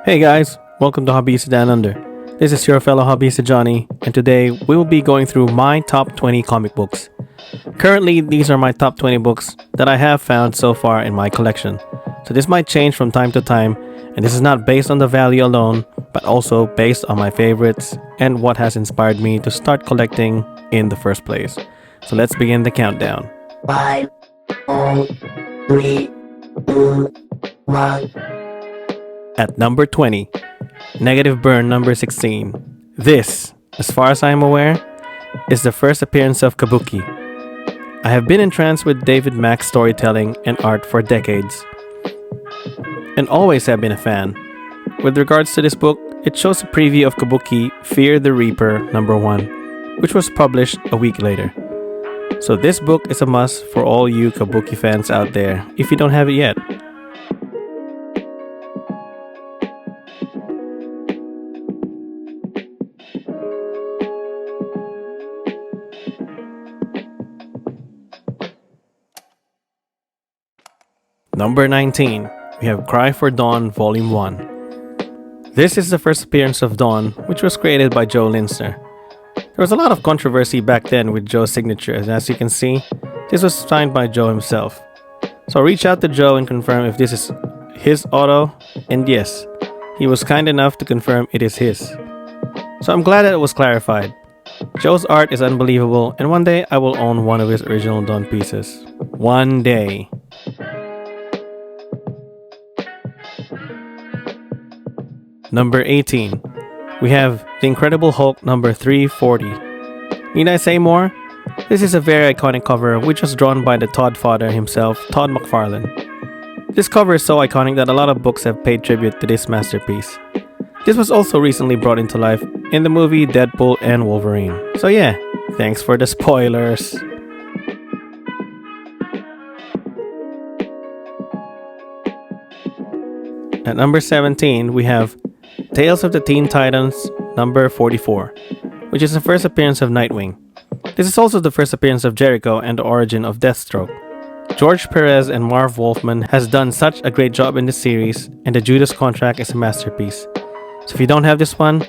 Hey guys, welcome to Hobbyista Down Under. This is your fellow hobbyista Johnny, and today we will be going through my top 20 comic books. Currently, these are my top 20 books that I have found so far in my collection. So this might change from time to time, and this is not based on the value alone, but also based on my favorites and what has inspired me to start collecting in the first place. So let's begin the countdown. 5, 4, 3, 2, 1. At number 20, Negative Burn number 16. This, as far as I am aware, is the first appearance of Kabuki. I have been entranced with David Mack's storytelling and art for decades, and always have been a fan. With regards to this book, it shows a preview of Kabuki Fear the Reaper number 1, which was published a week later. So this book is a must for all you Kabuki fans out there if you don't have it yet. Number 19, we have Cry for Dawn Volume 1. This is the first appearance of Dawn, which was created by Joe Linsner. There was a lot of controversy back then with Joe's signature, and as you can see, this was signed by Joe himself. So reach out to Joe and confirm if this is his auto, and yes, he was kind enough to confirm it is his. So I'm glad that it was clarified. Joe's art is unbelievable, and one day I will own one of his original Dawn pieces. One day. Number 18, we have The Incredible Hulk number 340. Need I say more? This is a very iconic cover which was drawn by the Todd father himself, Todd McFarlane. This cover is so iconic that a lot of books have paid tribute to this masterpiece. This was also recently brought into life in the movie Deadpool and Wolverine. So yeah, thanks for the spoilers. At number 17, we have Tales of the Teen Titans number 44, which is the first appearance of Nightwing. This is also the first appearance of Jericho and the origin of Deathstroke. George Perez and Marv Wolfman has done such a great job in this series, and the Judas Contract is a masterpiece. So if you don't have this one,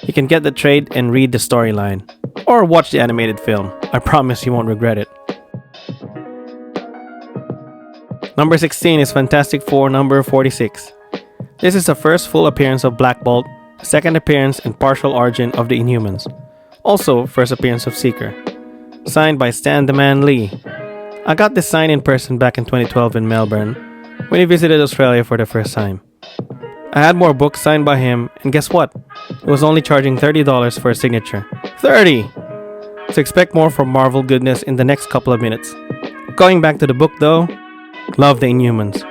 you can get the trade and read the storyline, or watch the animated film. I promise you won't regret it. Number 16 is Fantastic Four number 46. This is the first full appearance of Black Bolt, second appearance and partial origin of the Inhumans. Also, first appearance of Seeker. Signed by Stan the Man Lee. I got this sign in person back in 2012 in Melbourne, when he visited Australia for the first time. I had more books signed by him, and guess what? He was only charging $30 for a signature. 30! So expect more from Marvel goodness in the next couple of minutes. Going back to the book though, love the Inhumans.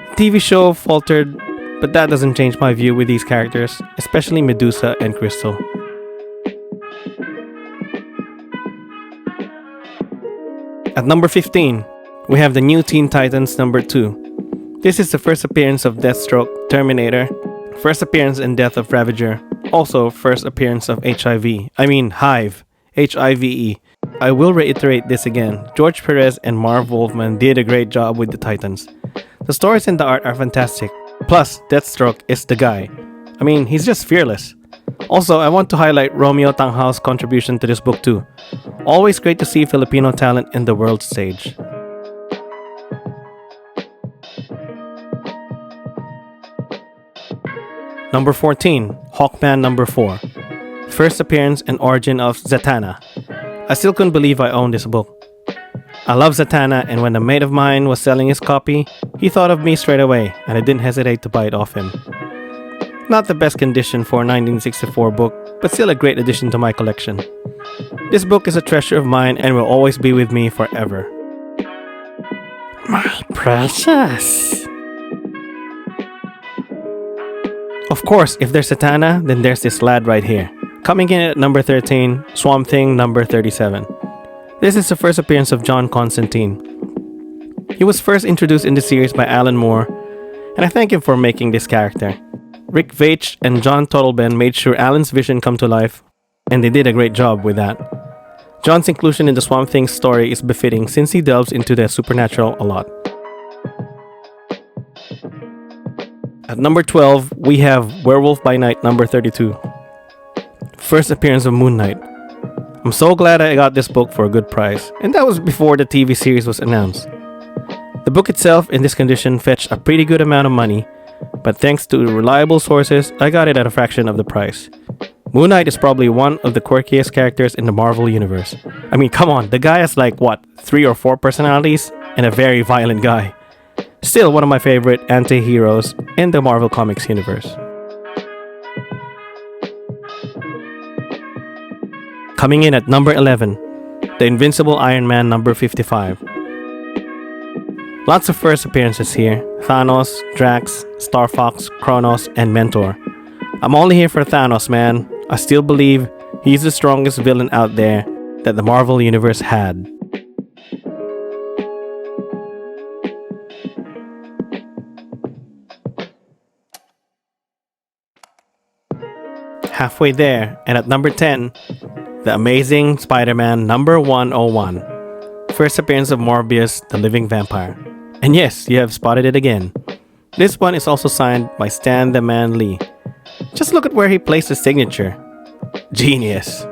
The TV show faltered, but that doesn't change my view with these characters, especially Medusa and Crystal. At number 15, we have the New Teen Titans number 2. This is the first appearance of Deathstroke, Terminator, first appearance and death of Ravager, also first appearance of Hive, Hive. I will reiterate this again, George Perez and Marv Wolfman did a great job with the Titans. The stories and the art are fantastic. Plus, Deathstroke is the guy. I mean, he's just fearless. Also, I want to highlight Romeo Tanghao's contribution to this book too. Always great to see Filipino talent in the world stage. Number 14, Hawkman number 4. First appearance and origin of Zatanna. I still couldn't believe I owned this book. I love Zatanna, and when a mate of mine was selling his copy, he thought of me straight away, and I didn't hesitate to buy it off him. Not the best condition for a 1964 book, but still a great addition to my collection. This book is a treasure of mine and will always be with me forever. My precious! Of course, if there's Zatanna, then there's this lad right here. Coming in at number 13, Swamp Thing number 37. This is the first appearance of John Constantine. He was first introduced in the series by Alan Moore, and I thank him for making this character. Rick Veitch and John Totleben made sure Alan's vision come to life, and they did a great job with that. John's inclusion in the Swamp Thing's story is befitting since he delves into the supernatural a lot. At number 12, we have Werewolf by Night number 32. First appearance of Moon Knight. I'm so glad I got this book for a good price, and that was before the TV series was announced. The book itself in this condition fetched a pretty good amount of money, but thanks to reliable sources, I got it at a fraction of the price. Moon Knight is probably one of the quirkiest characters in the Marvel Universe. I mean, come on, the guy has like, what, 3 or 4 personalities? And a very violent guy. Still one of my favorite anti-heroes in the Marvel Comics universe. Coming in at number 11, The Invincible Iron Man number 55. Lots of first appearances here. Thanos, Drax, Star Fox, Kronos, and Mentor. I'm only here for Thanos, man. I still believe he's the strongest villain out there that the Marvel Universe had. Halfway there, and at number 10, The Amazing Spider-Man number 101. First appearance of Morbius, the living vampire. And yes, you have spotted it again. This one is also signed by Stan the Man Lee. Just look at where he placed his signature. Genius.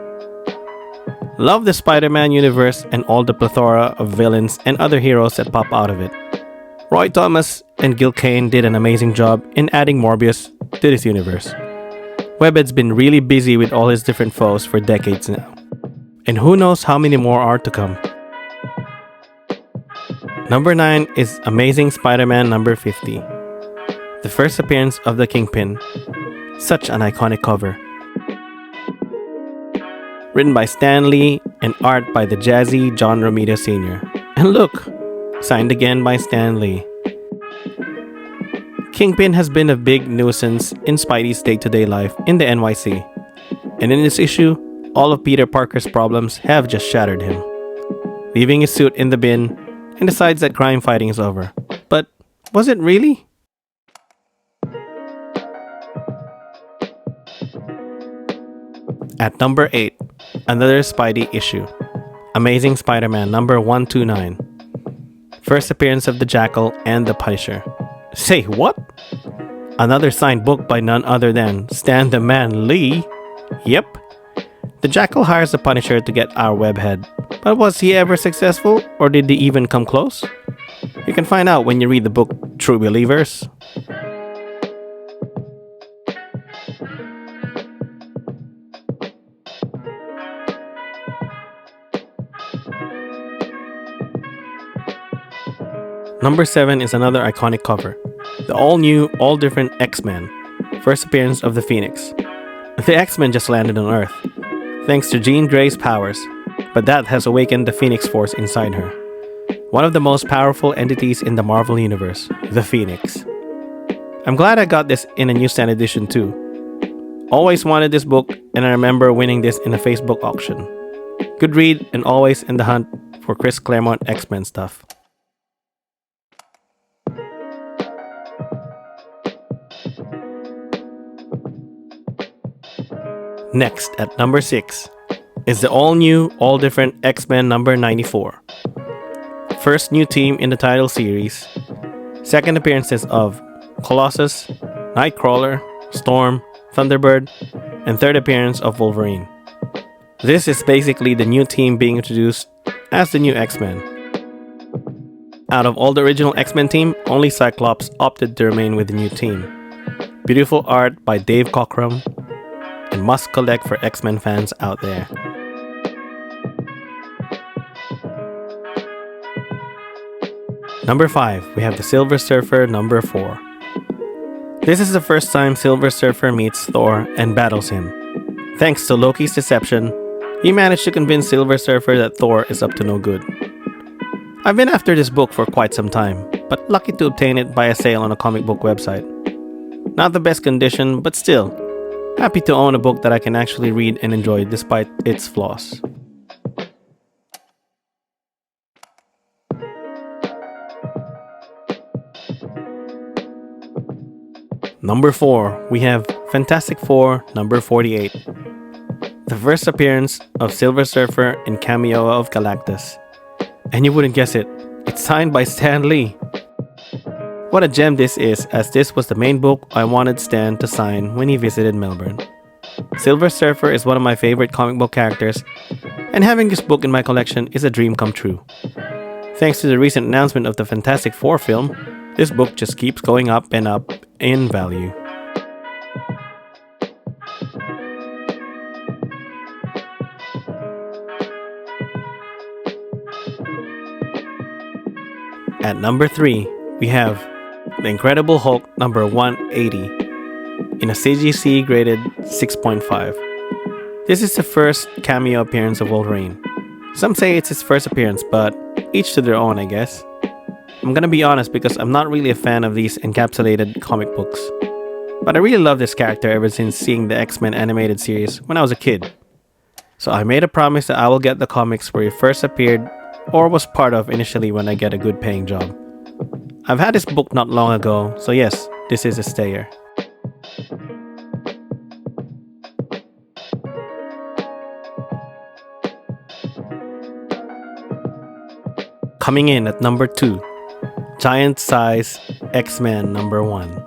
Love the Spider-Man universe and all the plethora of villains and other heroes that pop out of it. Roy Thomas and Gil Kane did an amazing job in adding Morbius to this universe. Webhead's been really busy with all his different foes for decades now. And who knows how many more are to come. Number 9 is Amazing Spider-Man number 50. The first appearance of the Kingpin. Such an iconic cover. Written by Stan Lee and art by the jazzy John Romita Sr. And look, signed again by Stan Lee. Kingpin has been a big nuisance in Spidey's day-to-day life in the NYC. And in this issue, all of Peter Parker's problems have just shattered him. Leaving his suit in the bin and decides that crime fighting is over. But was it really? At number 8, another Spidey issue. Amazing Spider-Man number 129. First appearance of the Jackal and the Punisher. Say what? Another signed book by none other than Stan the Man Lee? Yep. The Jackal hires the Punisher to get our webhead. But was he ever successful, or did he even come close? You can find out when you read the book True Believers. Number 7 is another iconic cover. The all-new, all-different X-Men. First appearance of the Phoenix. The X-Men just landed on Earth, thanks to Jean Grey's powers, but that has awakened the Phoenix Force inside her. One of the most powerful entities in the Marvel Universe, the Phoenix. I'm glad I got this in a newsstand edition too. Always wanted this book, and I remember winning this in a Facebook auction. Good read, and always in the hunt for Chris Claremont X-Men stuff. Next, at number 6, is the all-new, all-different X-Men number 94. First new team in the title series. Second appearances of Colossus, Nightcrawler, Storm, Thunderbird, and third appearance of Wolverine. This is basically the new team being introduced as the new X-Men. Out of all the original X-Men team, only Cyclops opted to remain with the new team. Beautiful art by Dave Cockrum, and must collect for X-Men fans out there. Number 5, we have the Silver Surfer number 4. This is the first time Silver Surfer meets Thor and battles him. Thanks to Loki's deception, he managed to convince Silver Surfer that Thor is up to no good. I've been after this book for quite some time, but lucky to obtain it by a sale on a comic book website. Not the best condition, but still, happy to own a book that I can actually read and enjoy despite its flaws. Number 4, we have Fantastic Four number 48. The first appearance of Silver Surfer and cameo of Galactus. And you wouldn't guess it, it's signed by Stan Lee. What a gem this is, as this was the main book I wanted Stan to sign when he visited Melbourne. Silver Surfer is one of my favorite comic book characters, and having this book in my collection is a dream come true. Thanks to the recent announcement of the Fantastic Four film, this book just keeps going up and up in value. At number 3, we have The Incredible Hulk number 180 in a CGC graded 6.5. This is the first cameo appearance of Wolverine. Some say it's his first appearance, but each to their own, I guess. I'm gonna be honest because I'm not really a fan of these encapsulated comic books. But I really love this character ever since seeing the X-Men animated series when I was a kid. So I made a promise that I will get the comics where he first appeared or was part of initially when I get a good paying job. I've had this book not long ago, so yes, this is a stayer. Coming in at number 2, Giant Size X-Men number 1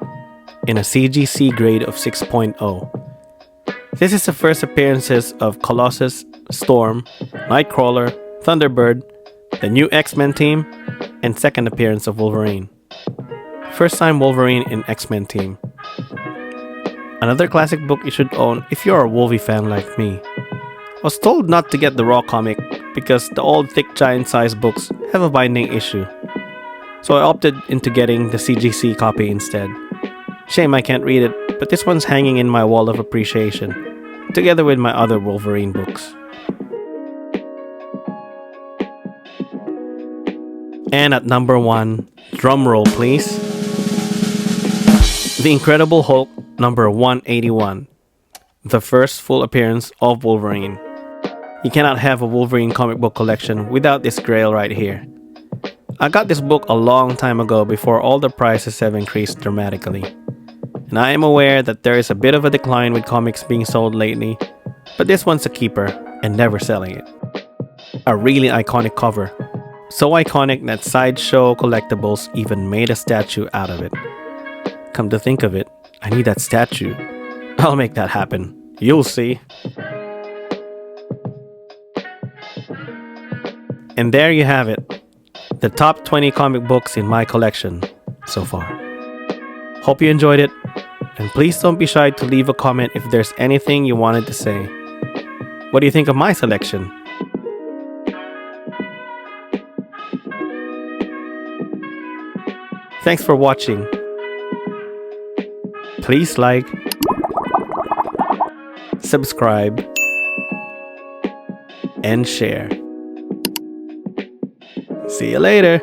in a CGC grade of 6.0. This is the first appearances of Colossus, Storm, Nightcrawler, Thunderbird, the new X-Men team, and second appearance of Wolverine. First time Wolverine in X-Men team. Another classic book you should own if you're a Wolvie fan like me. I was told not to get the raw comic because the old thick giant size books have a binding issue. So I opted into getting the CGC copy instead. Shame I can't read it, but this one's hanging in my wall of appreciation, together with my other Wolverine books. And at number 1, drumroll please, The Incredible Hulk number 181, the first full appearance of Wolverine. You cannot have a Wolverine comic book collection without this grail right here. I got this book a long time ago before all the prices have increased dramatically. And I am aware that there is a bit of a decline with comics being sold lately, but this one's a keeper and never selling it. A really iconic cover. So iconic that Sideshow Collectibles even made a statue out of it. Come to think of it, I need that statue. I'll make that happen. You'll see. And there you have it. The top 20 comic books in my collection so far. Hope you enjoyed it. And please don't be shy to leave a comment if there's anything you wanted to say. What do you think of my selection? Thanks for watching. Please like, subscribe, and share. See you later.